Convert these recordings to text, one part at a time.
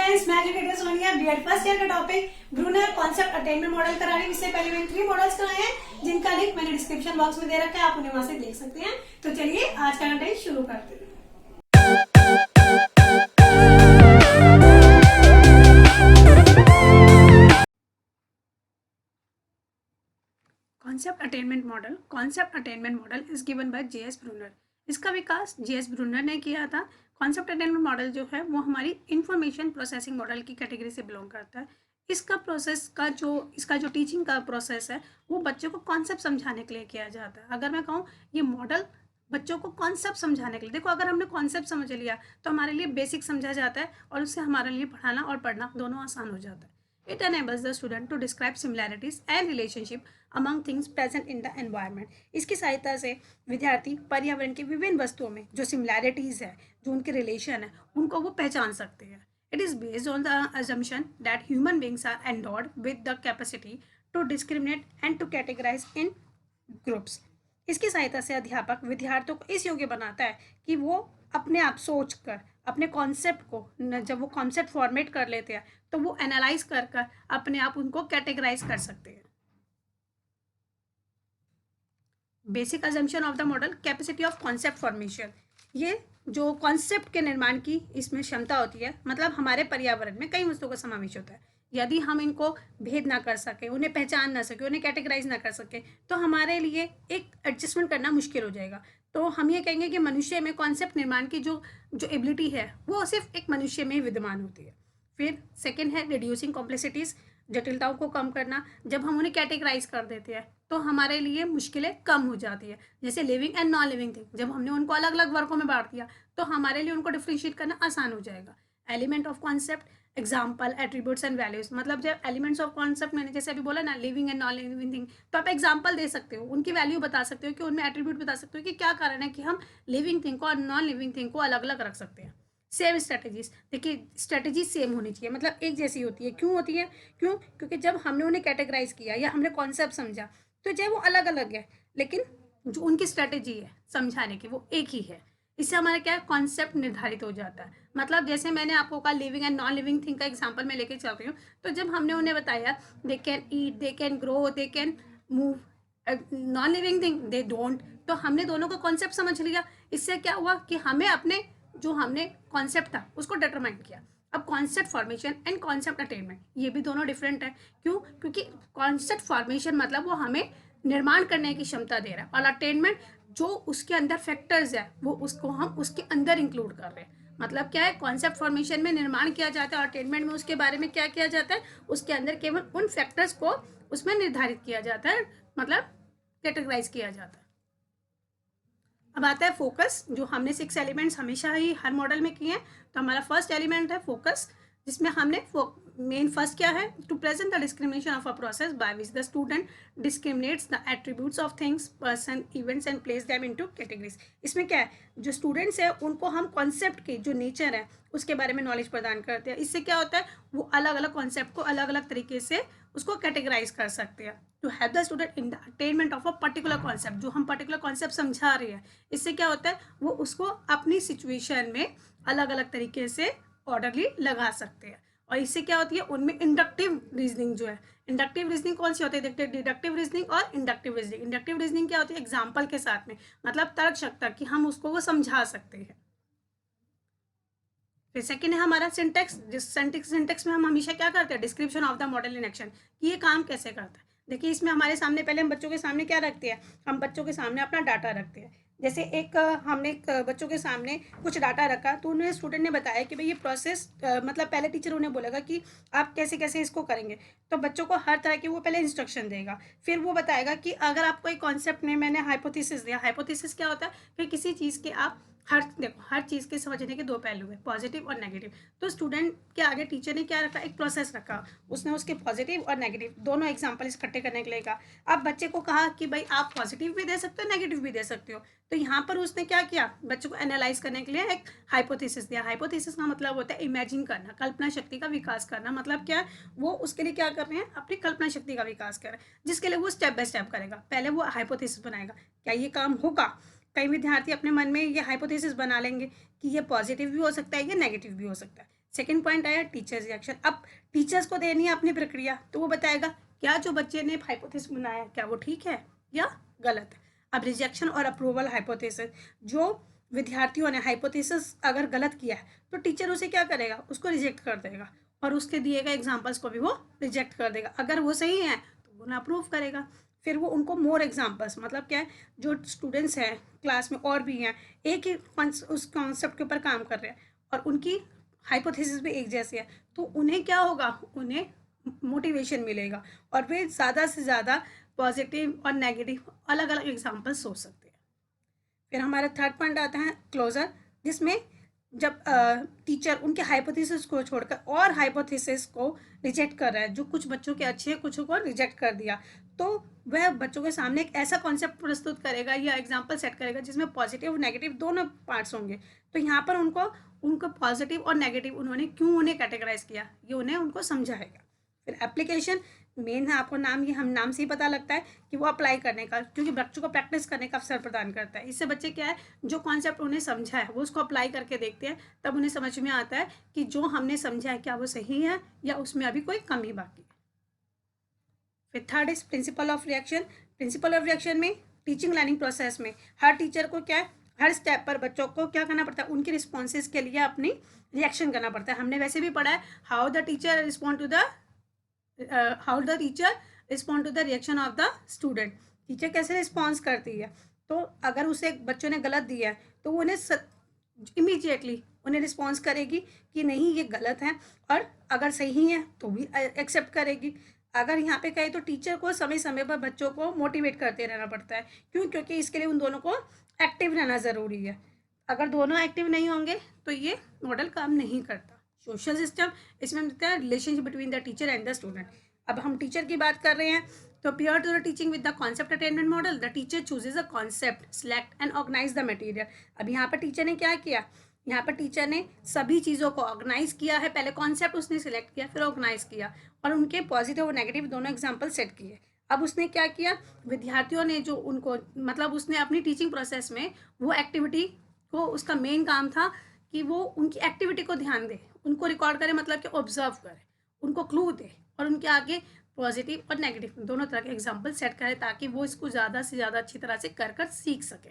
Friends, मैं educator Sonia BEd first year का topic Bruner concept attainment model करा रही हूँ। इससे पहले मैंने 3 मॉडल्स कराए हैं जिनका लिंक मैंने डिस्क्रिप्शन बॉक्स में दे रखा है, आप उन्हें वहां से देख सकते हैं। तो चलिए आज का कंटेंट शुरू करते हैं। Concept attainment model is given by J S Bruner. इसका विकास जेएस ब्रूनर ने किया था। कॉन्सेप्ट अटेनमेंट मॉडल जो है वो हमारी इंफॉर्मेशन प्रोसेसिंग मॉडल की कैटेगरी से बिलोंग करता है। इसका जो टीचिंग का प्रोसेस है वो बच्चों को कॉन्सेप्ट समझाने के लिए किया जाता है। अगर मैं कहूँ ये मॉडल बच्चों को कॉन्सेप्ट समझाने के लिए, देखो अगर हमने कॉन्सेप्ट समझ लिया तो हमारे लिए बेसिक समझा जाता है और उससे हमारे लिए पढ़ाना और पढ़ना दोनों आसान हो जाता है। It enables the student to describe similarities and relationship among things present in the environment. इसकी सहायता से विद्यार्थी पर्यावरण की विभिन्न वस्तुओं में जो सिमिलैरिटीज है, जो उनके रिलेशन है, उनको वो पहचान सकते हैं। It is based on the assumption that human beings are endowed with the capacity to discriminate and to categorize in groups. इसकी सहायता से अध्यापक विद्यार्थियों को इस योग्य बनाता है कि वो अपने आप सोच कर अपने कॉन्सेप्ट को, जब वो कॉन्सेप्ट फॉर्मेट कर लेते हैं तो वो एनालाइज कर अपने आप उनको कैटेगराइज कर सकते हैं। Basic assumption of the model, capacity of concept formation. ये जो कॉन्सेप्ट के निर्माण की इसमें क्षमता होती है, मतलब हमारे पर्यावरण में कई वस्तुओं का समावेश होता है। यदि हम इनको भेद ना कर सके, उन्हें पहचान ना सके, उन्हें कैटेगराइज ना कर सके तो हमारे लिए एक एडजस्टमेंट करना मुश्किल हो जाएगा। तो हम ये कहेंगे कि मनुष्य में कॉन्सेप्ट निर्माण की जो एबिलिटी है वो सिर्फ एक मनुष्य में विद्यमान होती है। फिर सेकेंड है रिड्यूसिंग कॉम्प्लेक्सिटीज, जटिलताओं को कम करना। जब हम उन्हें कैटेगराइज कर देते हैं तो हमारे लिए मुश्किलें कम हो जाती है। जैसे living and non living thing, जब हमने उनको अलग अलग वर्गों में बांट दिया तो हमारे लिए उनको डिफ्रेंशिएट करना आसान हो जाएगा। Element of concept, example, attributes and values. मतलब जब एलिमेंट्स ऑफ कॉन्सेप्ट मैंने जैसे अभी बोला ना, living and non living thing, तो आप एग्जाम्पल दे सकते हो, उनकी वैल्यू बता सकते हो कि उनमें एट्रीब्यूट बता सकते हो कि क्या कारण है कि हम लिविंग थिंग को और नॉन लिविंग थिंग को अलग अलग रख सकते हैं। सेम स्ट्रेटेजीज, देखिए स्ट्रेटेजी सेम होनी चाहिए, मतलब एक जैसी होती है। क्यों होती है? क्योंकि जब हमने उन्हें कैटेगराइज किया या हमने कॉन्सेप्ट समझा तो चाहे वो अलग अलग है लेकिन जो उनकी स्ट्रेटेजी है समझाने की वो एक ही है। इससे हमारा क्या है, कॉन्सेप्ट निर्धारित हो जाता है। मतलब जैसे मैंने आपको कहा living and non living thing का एग्जांपल मैं लेके चल रही हूँ, तो जब हमने उन्हें बताया they can eat, they can grow, they can move, non living thing they don't, तो हमने दोनों का कॉन्सेप्ट समझ लिया। इससे क्या हुआ कि हमें अपने जो हमने कॉन्सेप्ट था उसको डिटरमाइन किया। अब concept formation and concept attainment ये भी दोनों डिफरेंट है। क्यों? क्योंकि कॉन्सेप्ट फॉर्मेशन मतलब वो हमें निर्माण करने की क्षमता दे रहा है, और अटेनमेंट जो उसके अंदर फैक्टर्स है वो उसको हम उसके अंदर इंक्लूड कर रहे हैं। मतलब क्या है, कॉन्सेप्ट फॉर्मेशन में निर्माण किया जाता है और अटेनमेंट में उसके बारे में क्या किया जाता है, उसके अंदर केवल उन फैक्टर्स को उसमें निर्धारित किया जाता है, मतलब कैटेगराइज किया जाता है। अब आता है फोकस, जो हमने 6 एलिमेंट्स हमेशा ही हर मॉडल में किए हैं। तो हमारा फर्स्ट एलिमेंट है फोकस, जिसमें हमने मेन फर्स्ट क्या है, to present the discrimination of a process by which the student discriminates the attributes of things, person, events and place them into categories. इसमें क्या है, जो स्टूडेंट्स है उनको हम कॉन्सेप्ट के जो नेचर है उसके बारे में नॉलेज प्रदान करते हैं। इससे क्या होता है, वो अलग अलग कॉन्सेप्ट को अलग अलग तरीके से उसको कैटेगराइज कर सकते हैं। To help the student in the attainment of a particular concept, जो हम पर्टिकुलर कॉन्सेप्ट समझा रहे हैं, इससे क्या होता है वो उसको अपनी सिचुएशन में अलग अलग तरीके से ऑर्डरली लगा सकते हैं। और इससे क्या होती है, उनमें इंडक्टिव रीजनिंग जो है, इंडक्टिव रीजनिंग कौन सी होती है, देखते हैं डिडक्टिव रीजनिंग और इंडक्टिव रीजनिंग। इंडक्टिव रीजनिंग क्या होती है, एग्जाम्पल के साथ में, मतलब तर्क शक्ति कि हम उसको वो समझा सकते हैं। फिर सेकेंड है हमारा सिंटेक्स, जिस सिंटेक्स में हम हमेशा क्या करते हैं, description of the model in action, कि ये काम कैसे करता है। देखिए इसमें हमारे सामने पहले हम बच्चों के सामने क्या रखते हैं, हम बच्चों के सामने अपना डाटा रखते हैं। जैसे हमने बच्चों के सामने कुछ डाटा रखा तो उन्हें स्टूडेंट ने बताया कि भाई ये प्रोसेस, मतलब पहले टीचर उन्हें बोलेगा कि आप कैसे कैसे इसको करेंगे, तो बच्चों को हर तरह के वो पहले इंस्ट्रक्शन देगा। फिर वो बताएगा कि अगर आपको एक कॉन्सेप्ट में मैंने हाइपोथेसिस दिया, हाइपोथेसिस क्या होता है कि किसी चीज़ के आप हर चीज़ के समझने के 2 पहलू है, पॉजिटिव और नेगेटिव। तो स्टूडेंट के आगे टीचर ने क्या रखा, एक प्रोसेस रखा, उसने उसके पॉजिटिव और नेगेटिव दोनों एग्जाम्पल इकट्ठे करने के लिए कहा। अब बच्चे को कहा कि भाई आप पॉजिटिव भी दे सकते हो, नेगेटिव भी दे सकते हो। तो यहाँ पर उसने क्या किया, बच्चों को एनालाइज करने के लिए एक हाइपोथेसिस दिया। हाइपोथेसिस का मतलब होता है इमेजिन करना, कल्पना शक्ति का विकास करना। मतलब क्या है, वो उसके लिए क्या कर रहे हैं, अपनी कल्पना शक्ति का विकास कर रहे हैं, जिसके लिए वो स्टेप बाय स्टेप करेगा। पहले वो हाइपोथेसिस बनाएगा, क्या ये काम होगा। कई विद्यार्थी अपने मन में ये हाइपोथेसिस बना लेंगे कि ये पॉजिटिव भी हो सकता है, ये नेगेटिव भी हो सकता है। सेकेंड पॉइंट आया टीचर्स रिएक्शन। अब टीचर्स को देनी है अपनी प्रक्रिया, तो वो बताएगा क्या जो बच्चे ने हाइपोथेसिस बनाया क्या वो ठीक है या गलत है। अब रिजेक्शन और अप्रूवल हाइपोथेसिस, जो विद्यार्थियों ने हाइपोथेसिस अगर गलत किया है तो टीचर उसे क्या करेगा, उसको रिजेक्ट कर देगा और उसके दिए गए एग्जाम्पल्स को भी वो रिजेक्ट कर देगा। अगर वो सही है तो वो अप्रूव करेगा, फिर वो उनको मोर एग्जाम्पल्स, मतलब क्या है, जो स्टूडेंट्स हैं क्लास में और भी हैं, एक ही उस कॉन्सेप्ट के ऊपर काम कर रहे हैं और उनकी हाइपोथेसिस भी एक जैसी है, तो उन्हें क्या होगा, उन्हें मोटिवेशन मिलेगा और वे ज़्यादा से ज़्यादा पॉजिटिव और नेगेटिव अलग अलग एग्जाम्पल सोच सकते हैं। फिर हमारा थर्ड पॉइंट आता है क्लोजर, जिसमें जब टीचर उनके हाइपोथेसिस को छोड़कर और हाइपोथेसिस को रिजेक्ट कर रहा है, जो कुछ बच्चों के अच्छे हैं कुछ को रिजेक्ट कर दिया, तो वह बच्चों के सामने एक ऐसा कॉन्सेप्ट प्रस्तुत करेगा या एग्जाम्पल सेट करेगा जिसमें पॉजिटिव और नेगेटिव दोनों पार्ट्स होंगे। तो यहाँ पर उनको पॉजिटिव और नेगेटिव उन्होंने क्यों उन्हें कैटेगराइज किया ये उनको समझाएगा। फिर एप्लीकेशन मेन है, आपको नाम से ही पता लगता है कि वो अप्लाई करने का, क्योंकि बच्चों को प्रैक्टिस करने का अवसर प्रदान करता है। इससे बच्चे क्या है, जो कॉन्सेप्ट उन्हें समझा है वो उसको अप्लाई करके देखते हैं, तब उन्हें समझ में आता है कि जो हमने समझा है क्या वो सही है या उसमें अभी कोई कमी बाकी है। फिर third is principle of reaction. Principle of reaction में टीचिंग लर्निंग प्रोसेस में हर टीचर को क्या है, हर स्टेप पर बच्चों को क्या करना पड़ता है, उनके रिस्पॉन्सेज के लिए अपनी रिएक्शन करना पड़ता है। हमने वैसे भी पढ़ा है how the teacher respond to the reaction of the student. Teacher कैसे रिस्पॉन्स करती है, तो अगर उसे बच्चों ने गलत दिया है तो वो उन्हें इमीडिएटली उन्हें रिस्पॉन्स करेगी कि नहीं ये गलत है, और अगर सही है तो भी एक्सेप्ट करेगी। अगर यहाँ पे कहे तो टीचर को समय समय पर बच्चों को मोटिवेट करते रहना पड़ता है। क्यों? क्योंकि इसके लिए उन दोनों को एक्टिव रहना ज़रूरी है। अगर दोनों एक्टिव नहीं होंगे तो ये मॉडल काम नहीं करता। सोशल सिस्टम, इसमें मिलता है relationship between the teacher and the student. अब हम टीचर की बात कर रहे हैं, तो prior to the teaching with the concept attainment model, the teacher chooses a concept, select and organize the material। अब यहाँ पर टीचर ने क्या किया, यहाँ पर टीचर ने सभी चीज़ों को ऑर्गेनाइज किया है। पहले कॉन्सेप्ट उसने सिलेक्ट किया, फिर ऑर्गेनाइज किया और उनके पॉजिटिव और नेगेटिव दोनों एग्जाम्पल सेट किए। अब उसने क्या किया, विद्यार्थियों ने जो उनको, मतलब उसने अपनी टीचिंग प्रोसेस में वो एक्टिविटी को, उसका मेन काम था कि वो उनकी एक्टिविटी को ध्यान दे, उनको रिकॉर्ड करे, मतलब कि ऑब्जर्व करे, उनको क्लू दे और उनके आगे पॉजिटिव और नेगेटिव दोनों तरह के एग्जाम्पल सेट करें ताकि वो इसको ज़्यादा से ज़्यादा अच्छी तरह से कर सीख सके।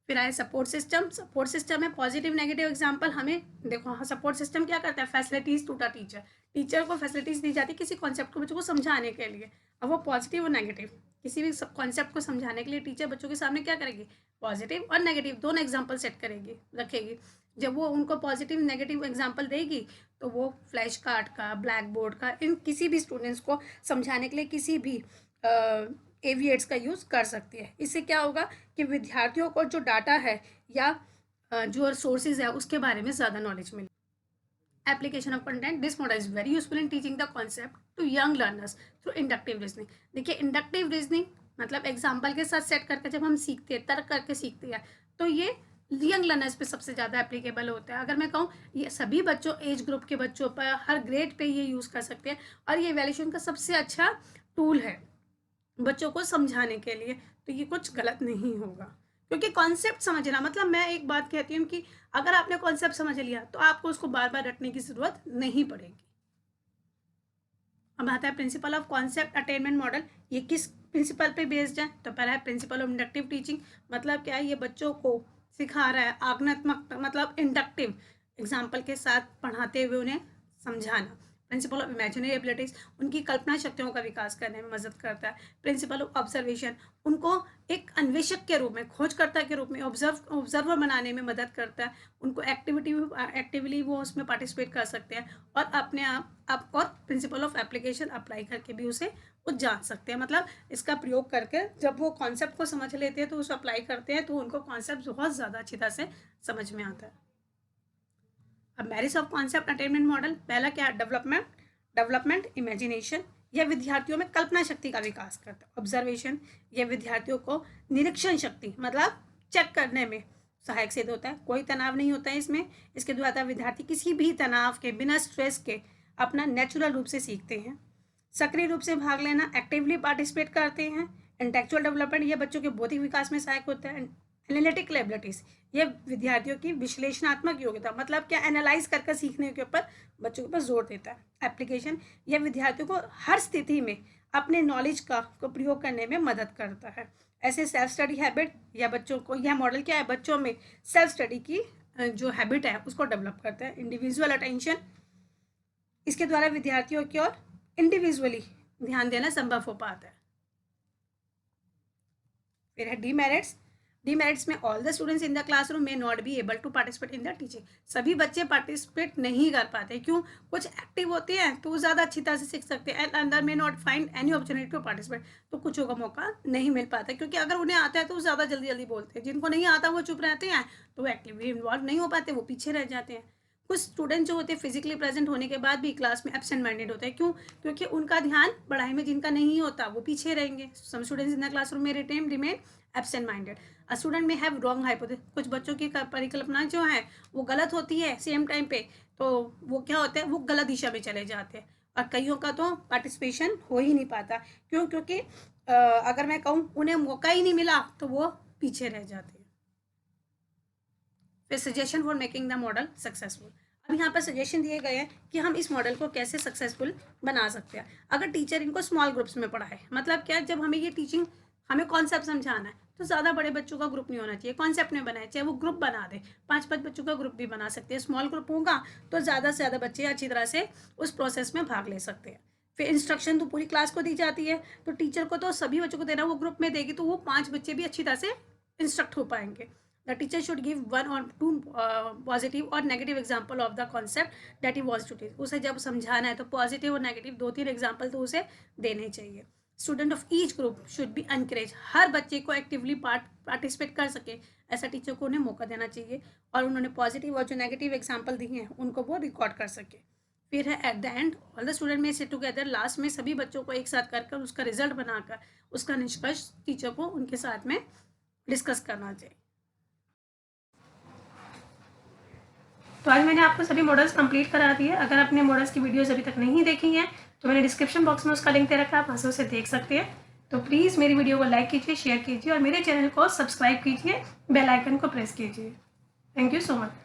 फिर आए सपोर्ट सिस्टम। सपोर्ट सिस्टम में पॉजिटिव नेगेटिव एग्जाम्पल हमें देखो, हाँ सपोर्ट सिस्टम क्या करता है, facilities to the teacher. Teacher को फैसिलिटीज दी जाती है किसी कॉन्सेप्ट को बच्चों को समझाने के लिए। अब वो पॉजिटिव और नेगेटिव किसी भी कॉन्सेप्ट को समझाने के लिए टीचर बच्चों के सामने क्या करेगी, पॉजिटिव और नेगेटिव दोनों एग्जाम्पल सेट रखेगी। जब वो उनको पॉजिटिव नेगेटिव एग्जाम्पल देगी तो वो फ्लैश कार्ड का, ब्लैक बोर्ड का, इन किसी भी स्टूडेंट्स को समझाने के लिए किसी भी एविएट्स का यूज़ कर सकती है। इससे क्या होगा कि विद्यार्थियों को जो डाटा है या जो सोर्सेज है उसके बारे में ज़्यादा नॉलेज मिले। Application of content, this model is very useful in teaching the concept to young learners through inductive reasoning. देखिए इंडक्टिव रीजनिंग मतलब एग्जाम्पल के साथ सेट करके जब हम सीखते हैं, तर्क करके सीखते हैं, तो ये यंग लर्नर्स पे सबसे ज़्यादा एप्लीकेबल होता है। अगर मैं कहूँ ये सभी बच्चों, एज ग्रुप के बच्चों पर, हर ग्रेड पे ये यूज़ कर सकते हैं और ये इवैल्यूएशन का सबसे अच्छा टूल है बच्चों को समझाने के लिए। तो ये कुछ गलत नहीं होगा, क्योंकि कॉन्सेप्ट समझना, मतलब मैं एक बात कहती हूँ कि अगर आपने कॉन्सेप्ट समझ लिया तो आपको उसको बार बार रटने की ज़रूरत नहीं पड़ेगी। अब आता है principle of concept attainment model. ये किस प्रिंसिपल पे बेस्ड है, तो पहला है प्रिंसिपल ऑफ इंडक्टिव टीचिंग। मतलब क्या है, ये बच्चों को सिखा रहा है आज्ञात्मक, मतलब इंडक्टिव एग्जाम्पल के साथ पढ़ाते हुए उन्हें समझाना। प्रिंसिपल ऑफ इमेजिनरी एबिलिटीज, उनकी कल्पना शक्तियों का विकास करने में मदद करता है। प्रिंसिपल ऑफ ऑब्जर्वेशन, उनको एक अन्वेषक के रूप में, खोजकर्ता के रूप में, ऑब्जर्वर बनाने में मदद करता है। उनको एक्टिवली वो उसमें पार्टिसिपेट कर सकते हैं और अपने आप और प्रिंसिपल ऑफ एप्लीकेशन अप्लाई करके भी उसे वो जान सकते हैं। मतलब इसका प्रयोग करके जब वो कॉन्सेप्ट को समझ लेते हैं तो उसे अप्लाई करते हैं तो उनको कॉन्सेप्ट बहुत ज़्यादा अच्छी तरह से समझ में आता है। अब merits of concept attainment model, पहला क्या है, डेवलपमेंट इमेजिनेशन, यह विद्यार्थियों में कल्पना शक्ति का विकास करता है। ऑब्जर्वेशन, यह विद्यार्थियों को निरीक्षण शक्ति, मतलब चेक करने में सहायक सिद्ध होता है। कोई तनाव नहीं होता है इसमें। इसके द्वारा विद्यार्थी किसी भी तनाव के, बिना स्ट्रेस के अपना नेचुरल रूप से सीखते हैं। सक्रिय रूप से भाग लेना, एक्टिवली पार्टिसिपेट करते हैं। इंटेलेक्चुअल डेवलपमेंट, यह बच्चों के बौद्धिक विकास में सहायक होता है। एनालिटिकल एबिलिटीज, ये विद्यार्थियों की विश्लेषणात्मक योग्यता, मतलब क्या एनालाइज करके सीखने के ऊपर बच्चों के ऊपर जोर देता है। एप्लीकेशन, यह विद्यार्थियों को हर स्थिति में अपने नॉलेज का प्रयोग करने में मदद करता है। ऐसे सेल्फ स्टडी हैबिट, या बच्चों को यह मॉडल क्या है, बच्चों में सेल्फ स्टडी की जो हैबिट है उसको डेवलप करता है। इंडिविजुअल अटेंशन, इसके द्वारा विद्यार्थियों की ओर इंडिविजुअली ध्यान देना संभव हो पाता है। फिर है डीमेरिट्स। डीमेरिट्स में all the students in the classroom may not be able to participate in the teaching, सभी बच्चे पार्टिसिपेट नहीं कर पाते। क्यों? कुछ एक्टिव होते हैं तो वो ज़्यादा अच्छी तरह से सीख सकते हैं, and other may not find any opportunity to participate, तो कुछ का मौका नहीं मिल पाता, क्योंकि अगर उन्हें आता है तो वो ज़्यादा जल्दी जल्दी बोलते हैं, जिनको नहीं आता वो चुप रहते हैं, तो वो एक्टिवली इन्वॉल्व नहीं हो पाते, वो पीछे रह जाते हैं। कुछ स्टूडेंट जो होते हैं फिजिकली प्रेजेंट होने के बाद भी क्लास में एब्सेंट माइंडेड होते हैं। क्यों? क्योंकि उनका ध्यान पढ़ाई में जिनका नहीं होता वो पीछे रहेंगे। Some students in the classroom may remain absent minded. A student may have wrong hypothesis, कुछ बच्चों की परिकल्पना जो है वो गलत होती है सेम टाइम पे, तो वो क्या होता है, वो गलत दिशा में चले जाते हैं, और कईयों का तो पार्टिसिपेशन हो ही नहीं पाता। क्यों? क्योंकि अगर मैं कहूँ उन्हें मौका ही नहीं मिला तो वो पीछे रह जाते हैं। फिर suggestion for making the model successful, अब यहाँ पर सजेशन दिए गए हैं कि हम इस मॉडल को कैसे सक्सेसफुल बना सकते हैं। अगर टीचर इनको स्मॉल ग्रुप्स में पढ़ाए, मतलब क्या, जब हमें ये टीचिंग, हमें कॉन्सेप्ट समझाना है तो ज़्यादा बड़े बच्चों का ग्रुप नहीं होना चाहिए, कॉन्सेप्ट में बनाए, चाहे वो ग्रुप बना दे, 5-5 बच्चों का ग्रुप भी बना सकते हैं। स्मॉल ग्रुप होगा तो ज़्यादा से ज़्यादा बच्चे अच्छी तरह से उस प्रोसेस में भाग ले सकते हैं। फिर इंस्ट्रक्शन तो पूरी क्लास को दी जाती है, तो टीचर को तो सभी बच्चों को देना, वो ग्रुप में देगी तो वो 5 बच्चे भी अच्छी तरह से इंस्ट्रक्ट हो पाएंगे। The teacher should give 1 or 2 positive or negative example of the concept that he wants to teach. उसे जब समझाना है तो पॉजिटिव और नेगेटिव 2-3 एग्जाम्पल तो उसे देने चाहिए। Student of each group should be encourage, हर बच्चे को एक्टिवली पार्टिसिपेट कर सके, ऐसा टीचर को उन्हें मौका देना चाहिए, और उन्होंने पॉजिटिव और जो नेगेटिव एग्जाम्पल दिए हैं उनको वो रिकॉर्ड कर सके। फिर है at the end all the student में सिट टुगेदर, लास्ट में सभी बच्चों को एक साथ कर उसका रिजल्ट बनाकर उसका निष्कर्ष टीचर को उनके साथ में डिस्कस करना चाहिए। तो आज मैंने आपको सभी मॉडल्स कंप्लीट करा दिए। अगर आपने मॉडल्स की वीडियोस अभी तक नहीं देखी हैं तो मैंने डिस्क्रिप्शन बॉक्स में उसका लिंक दे रखा है, आप वहाँ से उसे देख सकते हैं। तो प्लीज़ मेरी वीडियो को लाइक कीजिए, शेयर कीजिए और मेरे चैनल को सब्सक्राइब कीजिए, बेल आइकन को प्रेस कीजिए। Thank you so much.